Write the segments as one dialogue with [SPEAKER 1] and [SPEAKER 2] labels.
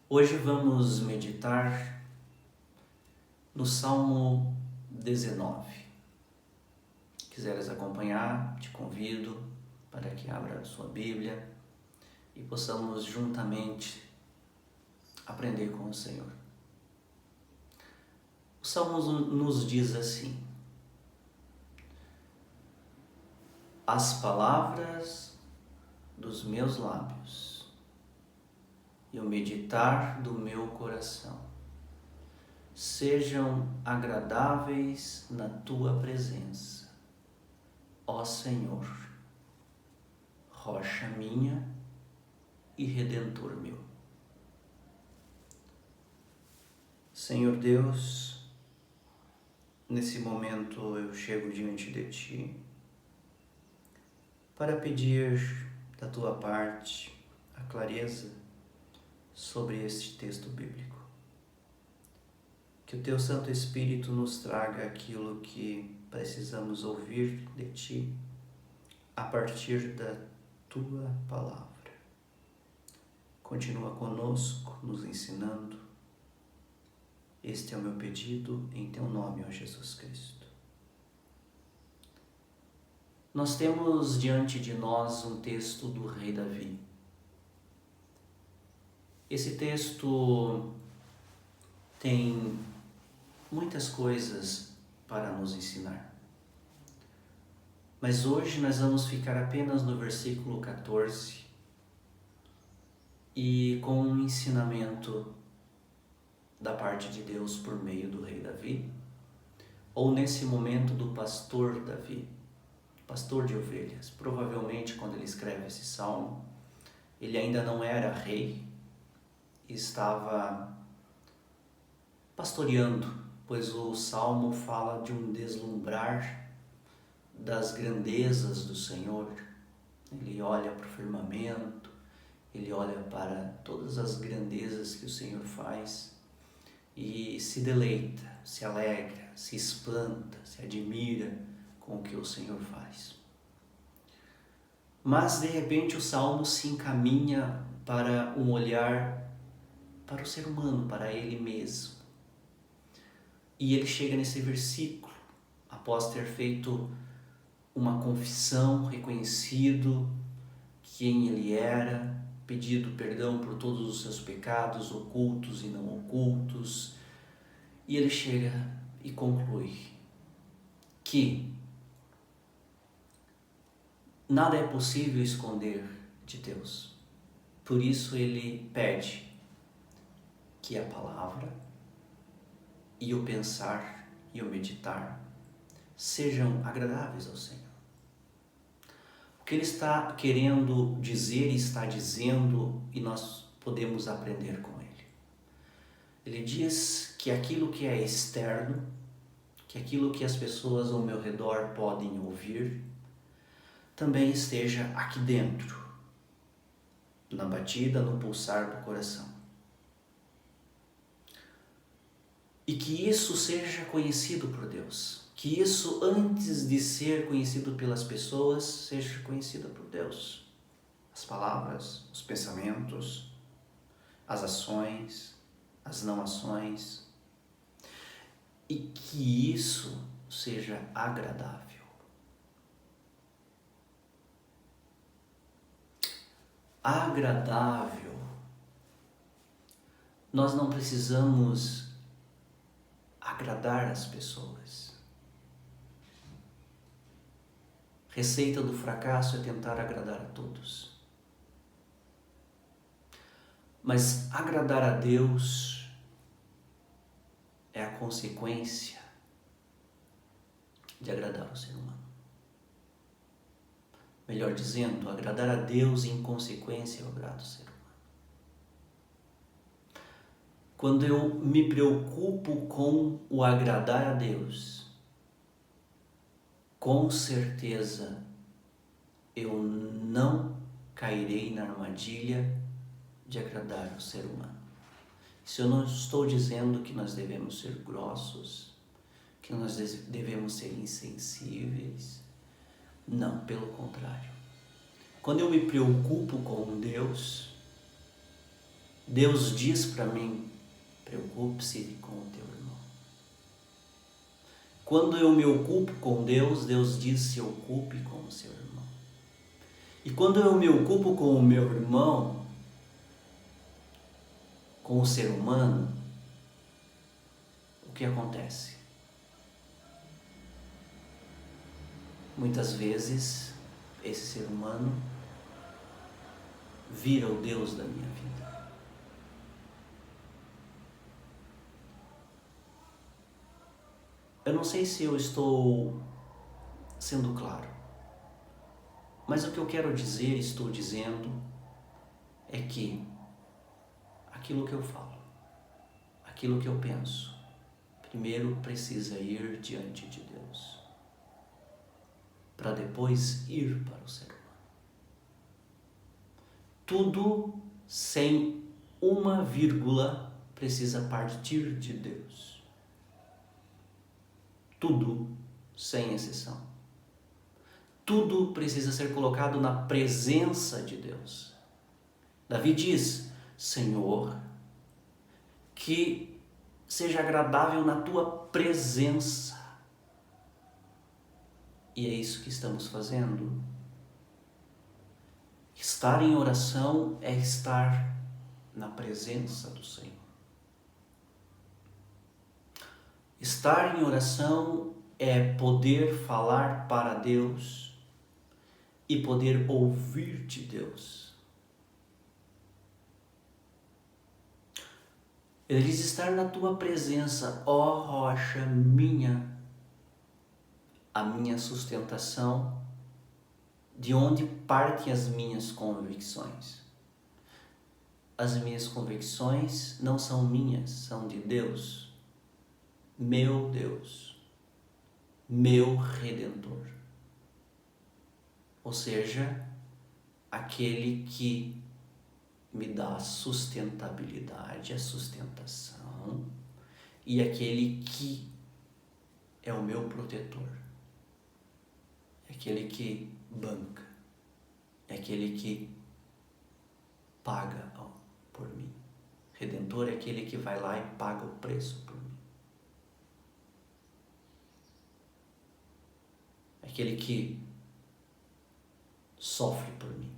[SPEAKER 1] Hoje vamos meditar no Salmo 19. Se quiseres acompanhar, te convido para que abra a sua Bíblia e possamos juntamente aprender com o Senhor. O Salmo nos diz assim: as palavras dos meus lábios e o meditar do meu coração sejam agradáveis na tua presença, ó Senhor, rocha minha e redentor meu. Senhor Deus, nesse momento eu chego diante de Ti para pedir da Tua parte a clareza sobre este texto bíblico. Que o Teu Santo Espírito nos traga aquilo que precisamos ouvir de Ti a partir da Tua Palavra. Continua conosco, nos ensinando. Este é o meu pedido em Teu nome, ó Jesus Cristo. Nós temos diante de nós um texto do rei Davi. Esse texto tem muitas coisas para nos ensinar. Mas hoje nós vamos ficar apenas no versículo 14 e com um ensinamento da parte de Deus por meio do rei Davi, ou nesse momento do pastor Davi, pastor de ovelhas. Provavelmente quando ele escreve esse salmo, ele ainda não era rei, estava pastoreando, pois o salmo fala de um deslumbrar das grandezas do Senhor. Ele olha para o firmamento, ele olha para todas as grandezas que o Senhor faz e se deleita, se alegra, se espanta, se admira com o que o Senhor faz. Mas de repente o salmo se encaminha para um olhar para o ser humano, para ele mesmo. E ele chega nesse versículo, após ter feito uma confissão, reconhecido quem ele era, pedido perdão por todos os seus pecados, ocultos e não ocultos, e ele chega e conclui que nada é possível esconder de Deus. Por isso ele pede que a palavra e o pensar e o meditar sejam agradáveis ao Senhor. O que ele está querendo dizer e está dizendo, e nós podemos aprender com ele. Ele diz que aquilo que é externo, que aquilo que as pessoas ao meu redor podem ouvir, também esteja aqui dentro, na batida, no pulsar do coração. E que isso seja conhecido por Deus. Que isso, antes de ser conhecido pelas pessoas, seja conhecido por Deus. As palavras, os pensamentos, as ações, as não ações. E que isso seja agradável. Agradável. Nós não precisamos agradar as pessoas. Receita do fracasso é tentar agradar a todos. Mas agradar a Deus é a consequência de agradar o ser humano. Melhor dizendo, agradar a Deus em consequência eu agrado o ser humano. Quando eu me preocupo com o agradar a Deus, com certeza eu não cairei na armadilha de agradar o ser humano. Isso eu não estou dizendo que nós devemos ser grossos, que nós devemos ser insensíveis. Não, pelo contrário. Quando eu me preocupo com Deus, Deus diz para mim: preocupe-se com o teu irmão. Quando eu me ocupo com Deus, Deus diz: se ocupe com o seu irmão. E quando eu me ocupo com o meu irmão, com o ser humano, o que acontece? Muitas vezes, esse ser humano vira o Deus da minha vida. Eu não sei se eu estou sendo claro, mas o que eu quero dizer, estou dizendo, é que aquilo que eu falo, aquilo que eu penso, primeiro precisa ir diante de Deus, para depois ir para o ser humano. Tudo sem uma vírgula precisa partir de Deus. Tudo, sem exceção. Tudo precisa ser colocado na presença de Deus. Davi diz: Senhor, que seja agradável na tua presença. E é isso que estamos fazendo. Estar em oração é estar na presença do Senhor. Estar em oração é poder falar para Deus e poder ouvir de Deus. Ele diz: estar na tua presença, ó rocha minha, a minha sustentação, de onde partem as minhas convicções. As minhas convicções não são minhas, são de Deus, meu Redentor. Ou seja, aquele que me dá a sustentabilidade, a sustentação, e aquele que é o meu protetor, é aquele que banca, é aquele que paga por mim. Redentor é aquele que vai lá e paga o preço por mim. É aquele que sofre por mim.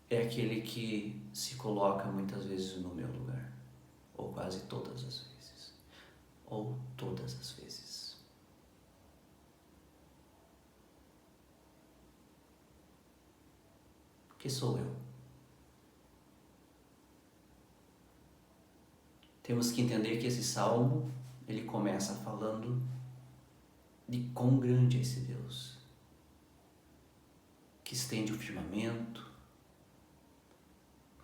[SPEAKER 1] É aquele que se coloca muitas vezes no meu lugar, ou quase todas as vezes, ou todas as vezes. Que sou eu? Temos que entender que esse salmo, ele começa falando de quão grande é esse Deus, que estende o firmamento,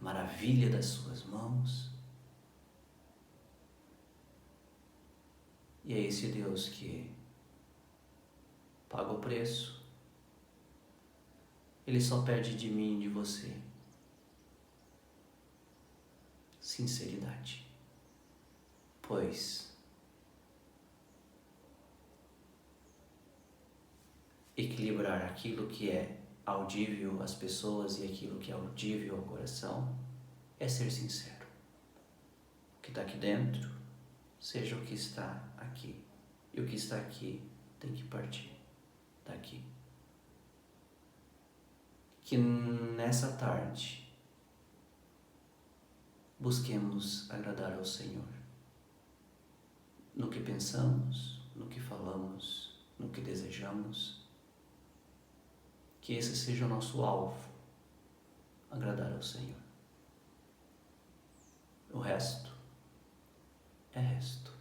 [SPEAKER 1] maravilha das suas mãos. E é esse Deus que paga o preço. Ele só pede de mim e de você sinceridade, pois equilibrar aquilo que é audível às pessoas e aquilo que é audível ao coração é ser sincero. O que está aqui dentro, seja o que está aqui. E o que está aqui tem que partir daqui. Que nessa tarde busquemos agradar ao Senhor no que pensamos, no que falamos, no que desejamos. Que esse seja o nosso alvo, agradar ao Senhor. O resto é resto.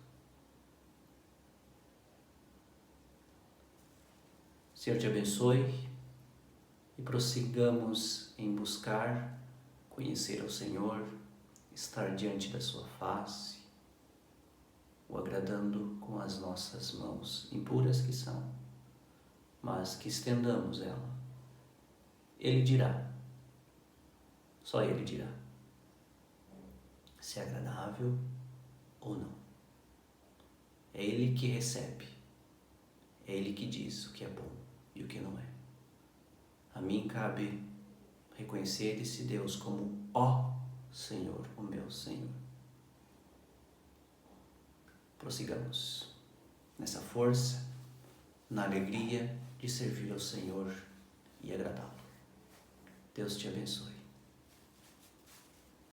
[SPEAKER 1] Senhor te abençoe e prossigamos em buscar conhecer ao Senhor, estar diante da sua face, o agradando com as nossas mãos, impuras que são, mas que estendamos ela. Ele dirá, só Ele dirá, se é agradável ou não. É Ele que recebe, é Ele que diz o que é bom e o que não é. A mim cabe reconhecer esse Deus como ó Senhor, o meu Senhor. Prossigamos nessa força, na alegria de servir ao Senhor e agradá-lo. Deus te abençoe.